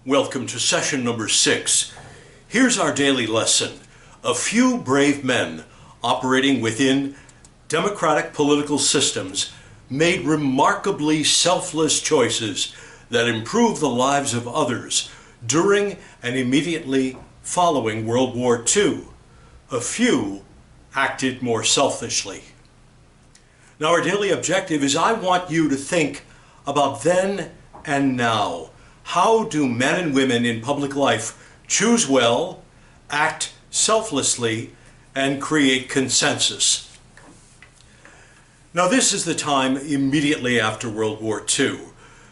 Welcome to session number 6. Here's our daily lesson. A few brave men operating within democratic political systems made remarkably selfless choices that improved the lives of others during and immediately following World War II. A few acted more selfishly. Now, our daily objective is I want you to think about then and now. How do men and women in public life choose well, act selflessly, and create consensus? Now, this is the time immediately after World War II.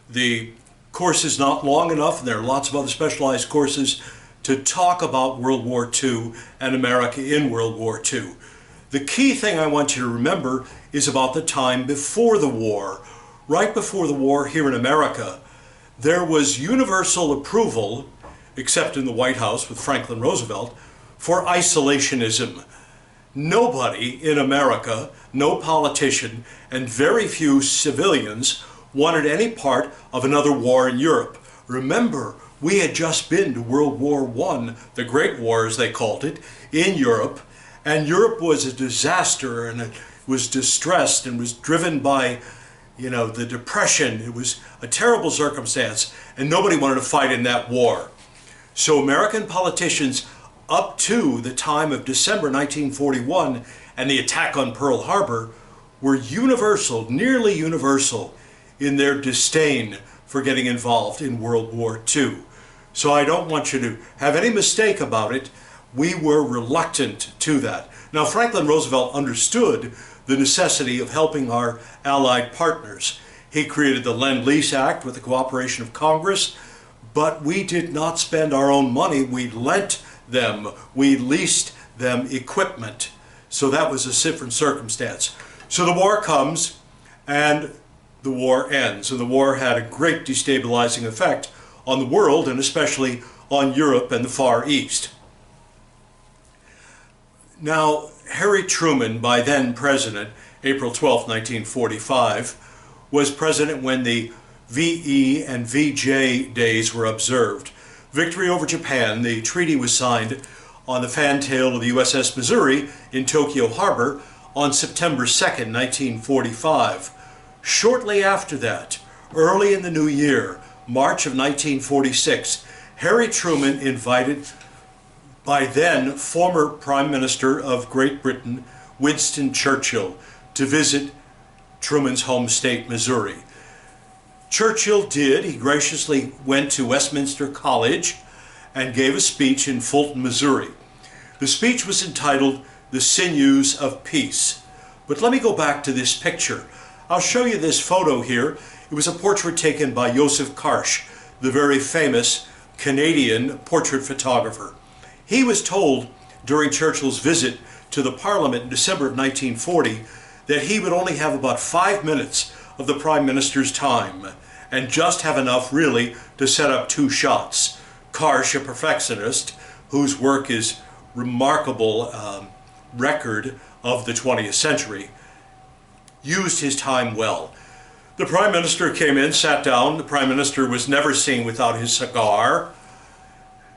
The course is not long enough, and there are lots of other specialized courses to talk about World War II and America in World War II. The key thing I want you to remember is about the time before the war. Right before the war here in America, there was universal approval, except in the White House with Franklin Roosevelt, for isolationism. Nobody in America, no politician, and very few civilians wanted any part of another war in Europe. Remember, we had just been to World War I, the Great War as they called it, in Europe, and Europe was a disaster, and it was distressed and was driven by the Depression. It was a terrible circumstance, and nobody wanted to fight in that war. So American politicians, up to the time of December 1941 and the attack on Pearl Harbor, were universal, nearly universal, in their disdain for getting involved in World War II. So I don't want you to have any mistake about it. We were reluctant to that. Now, Franklin Roosevelt understood the necessity of helping our Allied partners. He created the Lend-Lease Act with the cooperation of Congress, but we did not spend our own money. We lent them, we leased them equipment. So that was a different circumstance. So the war comes and the war ends, and the war had a great destabilizing effect on the world and especially on Europe and the Far East. Now, Harry Truman, by then president, April 12, 1945, was president when the VE and VJ days were observed. Victory over Japan, the treaty was signed on the fantail of the USS Missouri in Tokyo Harbor on September 2nd, 1945. Shortly after that, early in the new year, March of 1946, Harry Truman invited by then former Prime Minister of Great Britain, Winston Churchill, to visit Truman's home state, Missouri. Churchill did. He graciously went to Westminster College and gave a speech in Fulton, Missouri. The speech was entitled, "The Sinews of Peace." But let me go back to this picture. I'll show you this photo here. It was a portrait taken by Joseph Karsh, the very famous Canadian portrait photographer. He was told during Churchill's visit to the Parliament in December of 1940 that he would only have about 5 minutes of the Prime Minister's time and just have enough really to set up 2 shots. Karsh, a perfectionist whose work is remarkable record of the 20th century, used his time well. The Prime Minister came in, sat down. The Prime Minister was never seen without his cigar.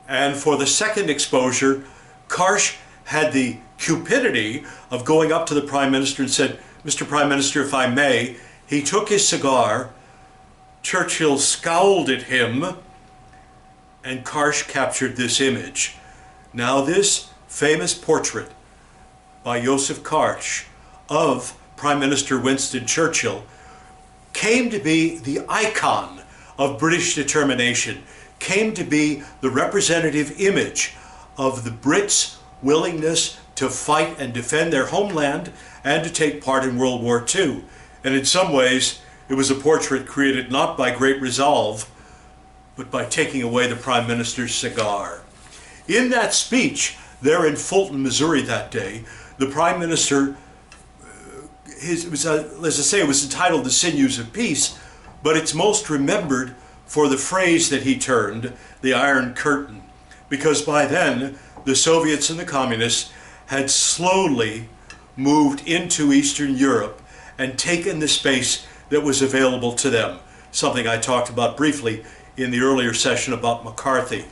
And for the second exposure, Karsh had the cupidity of going up to the Prime Minister and said, "Mr. Prime Minister, if I may." He took his cigar, Churchill scowled at him, and Karsh captured this image. Now, this famous portrait by Joseph Karsh of Prime Minister Winston Churchill came to be the icon of British determination, came to be the representative image of the Brits' willingness to fight and defend their homeland and to take part in World War II. And in some ways, it was a portrait created not by great resolve, but by taking away the Prime Minister's cigar. In that speech there in Fulton, Missouri that day, the Prime Minister, as I say, it was entitled "The Sinews of Peace," but it's most remembered for the phrase that he turned, the Iron Curtain, because by then the Soviets and the Communists had slowly moved into Eastern Europe and taken the space that was available to them, something I talked about briefly in the earlier session about McCarthy.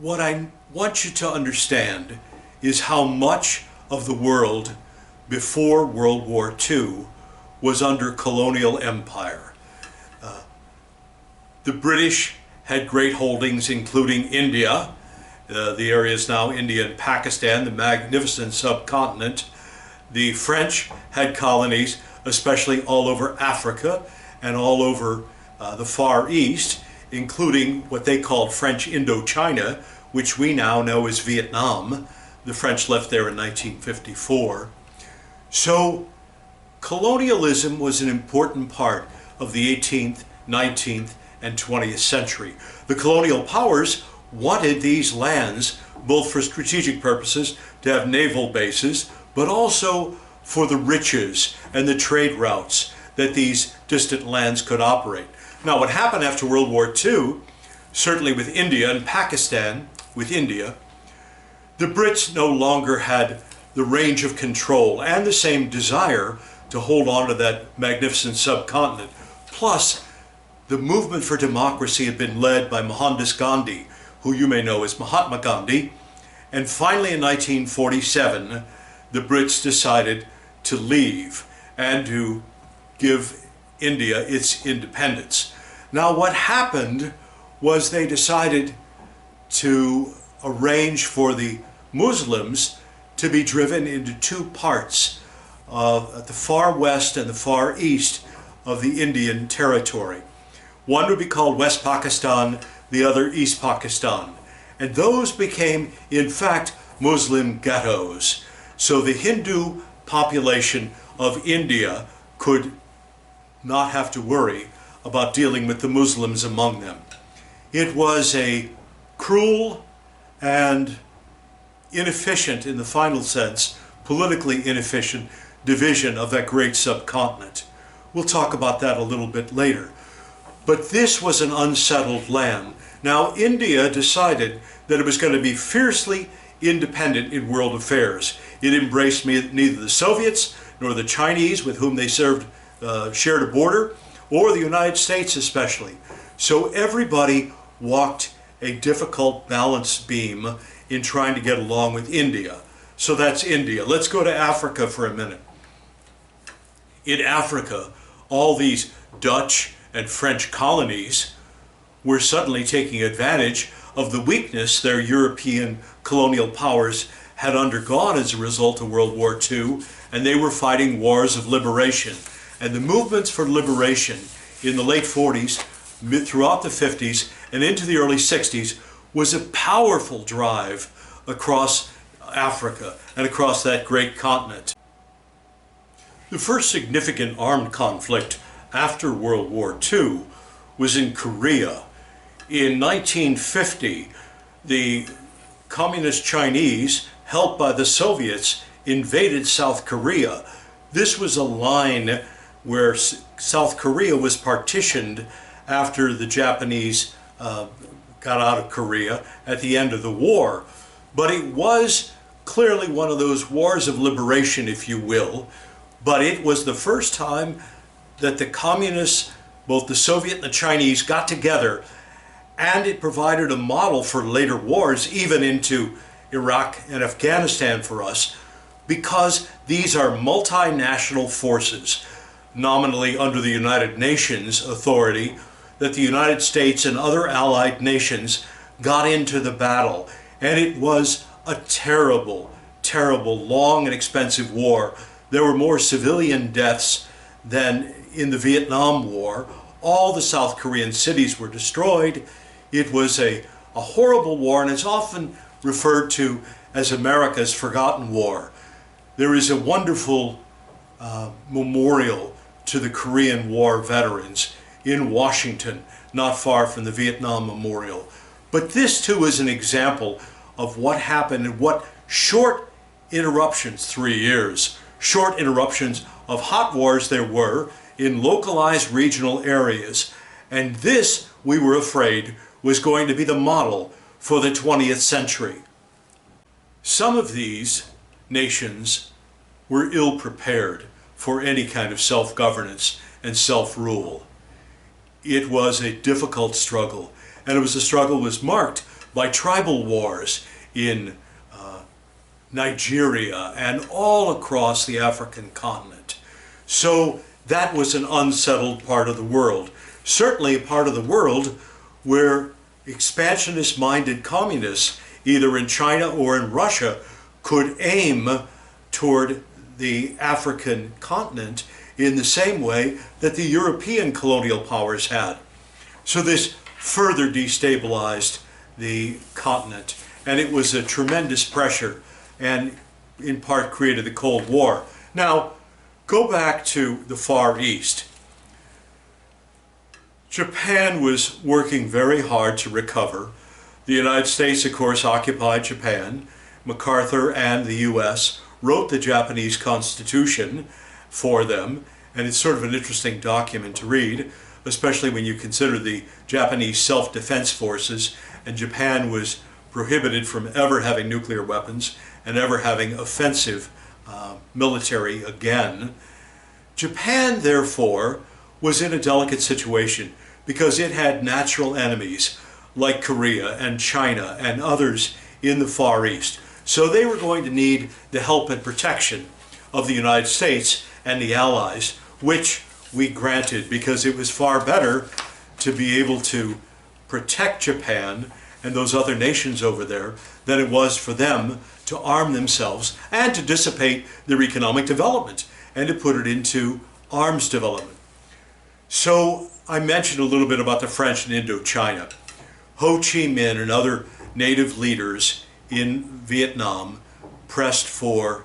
What I want you to understand is how much of the world before World War II was under colonial empire. The British had great holdings, including India, the areas now India and Pakistan, the magnificent subcontinent. The French had colonies, especially all over Africa and all over the Far East, including what they called French Indochina, which we now know as Vietnam. The French left there in 1954. So colonialism was an important part of the 18th, 19th, and 20th century. The colonial powers wanted these lands, both for strategic purposes, to have naval bases, but also for the riches and the trade routes that these distant lands could operate. Now, what happened after World War II, certainly with India and Pakistan, with India, the Brits no longer had the range of control and the same desire to hold on to that magnificent subcontinent. Plus, the movement for democracy had been led by Mohandas Gandhi, who you may know as Mahatma Gandhi. And finally in 1947, the Brits decided to leave and to give India its independence. Now what happened was they decided to arrange for the Muslims to be driven into two parts, at the far west and the far east of the Indian territory. One would be called West Pakistan, the other East Pakistan. And those became, in fact, Muslim ghettos. So the Hindu population of India could not have to worry about dealing with the Muslims among them. It was a cruel and inefficient, in the final sense, politically inefficient division of that great subcontinent. We'll talk about that a little bit later. But this was an unsettled land. Now, India decided that it was going to be fiercely independent in world affairs. It embraced neither the Soviets nor the Chinese, with whom they shared a border, or the United States especially. So everybody walked a difficult balance beam in trying to get along with India. So that's India. Let's go to Africa for a minute. In Africa, all these Dutch and French colonies were suddenly taking advantage of the weakness their European colonial powers had undergone as a result of World War II, and they were fighting wars of liberation. And the movements for liberation in the late 40s, throughout the 50s, and into the early 60s was a powerful drive across Africa and across that great continent. The first significant armed conflict after World War II was in Korea. In 1950, the Communist Chinese, helped by the Soviets, invaded South Korea. This was a line where South Korea was partitioned after the Japanese got out of Korea at the end of the war. But it was clearly one of those wars of liberation, if you will. But it was the first time that the communists, both the Soviet and the Chinese, got together, and it provided a model for later wars, even into Iraq and Afghanistan for us, because these are multinational forces, nominally under the United Nations authority, that the United States and other allied nations got into the battle. And it was a terrible, terrible, long and expensive war. There were more civilian deaths than in the Vietnam War. All the South Korean cities were destroyed. It was a horrible war, and it's often referred to as America's forgotten war. There is a wonderful memorial to the Korean War veterans in Washington, not far from the Vietnam Memorial. But this too is an example of what happened and what short interruptions, 3 years, short interruptions of hot wars there were in localized regional areas. And this, we were afraid, was going to be the model for the 20th century. Some of these nations were ill prepared for any kind of self-governance and self-rule. it was a difficult struggle, and it was a struggle that was marked by tribal wars in Nigeria and all across the African continent. So that was an unsettled part of the world. Certainly a part of the world where expansionist-minded communists, either in China or in Russia, could aim toward the African continent in the same way that the European colonial powers had. So this further destabilized the continent, and it was a tremendous pressure and in part created the Cold War. Now, go back to the Far East. Japan was working very hard to recover. The United States, of course, occupied Japan. MacArthur and the U.S. wrote the Japanese Constitution for them, and it's sort of an interesting document to read, especially when you consider the Japanese self-defense forces, and Japan was prohibited from ever having nuclear weapons and ever having offensive military again. Japan, therefore, was in a delicate situation because it had natural enemies like Korea and China and others in the Far East. So they were going to need the help and protection of the United States and the Allies, which we granted because it was far better to be able to protect Japan and those other nations over there than it was for them to arm themselves and to dissipate their economic development and to put it into arms development. So I mentioned a little bit about the French in Indochina. Ho Chi Minh and other native leaders in Vietnam pressed for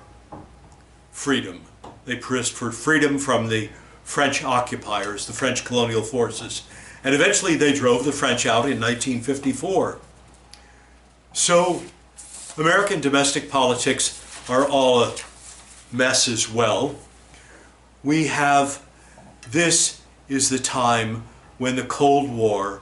freedom. They pressed for freedom from the French occupiers, the French colonial forces. And eventually they drove the French out in 1954. So American domestic politics are all a mess as well. This is the time when the Cold War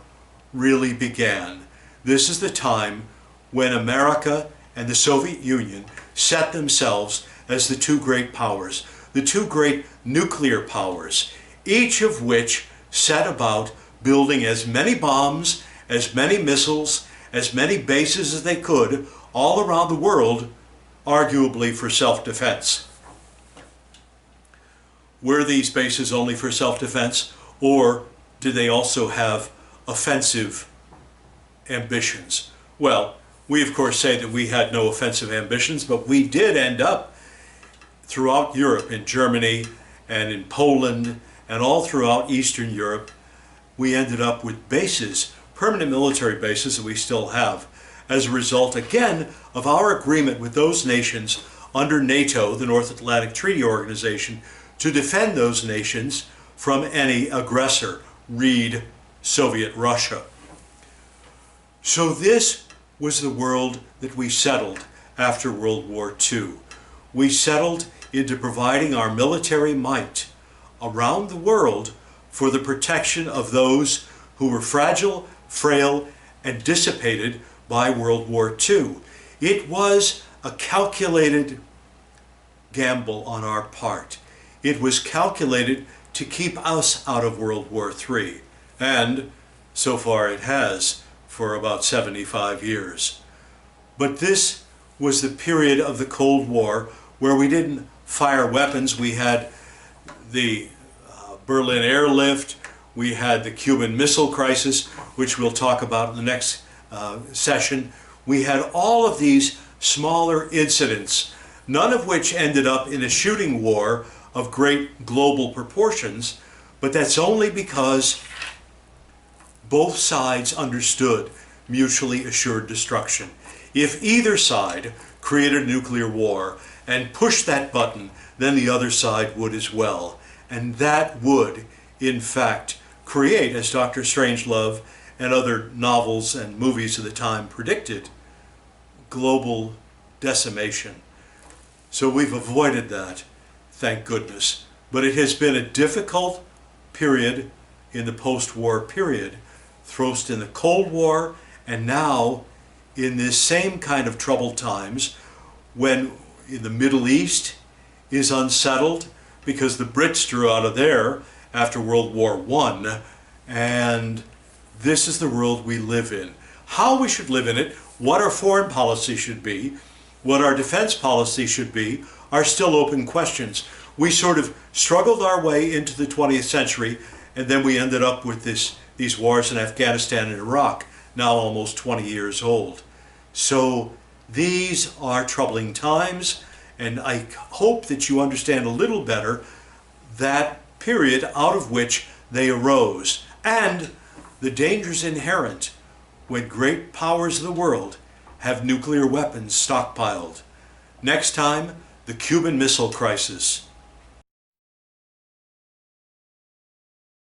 really began. This is the time when America and the Soviet Union set themselves as the two great powers, the two great nuclear powers, each of which set about building as many bombs, as many missiles, as many bases as they could all around the world, arguably for self-defense. Were these bases only for self-defense, or did they also have offensive ambitions? Well, we of course say that we had no offensive ambitions, but we did end up throughout Europe, in Germany and in Poland and all throughout Eastern Europe, we ended up with bases, permanent military bases that we still have, as a result, again, of our agreement with those nations under NATO, the North Atlantic Treaty Organization, to defend those nations from any aggressor, read Soviet Russia. So this was the world that we settled after World War II. We settled into providing our military might around the world for the protection of those who were fragile, frail, and dissipated by World War II. It was a calculated gamble on our part. It was calculated to keep us out of World War III, and so far it has for about 75 years. But this was the period of the Cold War where we didn't fire weapons. We had the Berlin airlift, we had the Cuban Missile Crisis, which we'll talk about in the next session. We had all of these smaller incidents, none of which ended up in a shooting war of great global proportions, but that's only because both sides understood mutually assured destruction. If either side created a nuclear war and pushed that button, then the other side would as well. And that would, in fact, create, as Dr. Strangelove and other novels and movies of the time predicted, global decimation. So we've avoided that, thank goodness. But it has been a difficult period in the post-war period, first in the Cold War, and now in this same kind of troubled times when in the Middle East is unsettled because the Brits drew out of there after World War I, And this is the world we live in. How we should live in it, what our foreign policy should be, what our defense policy should be, are still open questions. We sort of struggled our way into the 20th century, and then we ended up with these wars in Afghanistan and Iraq, now almost 20 years old. So these are troubling times, and I hope that you understand a little better that period out of which they arose, and the dangers inherent when great powers of the world have nuclear weapons stockpiled. Next time, the Cuban Missile Crisis.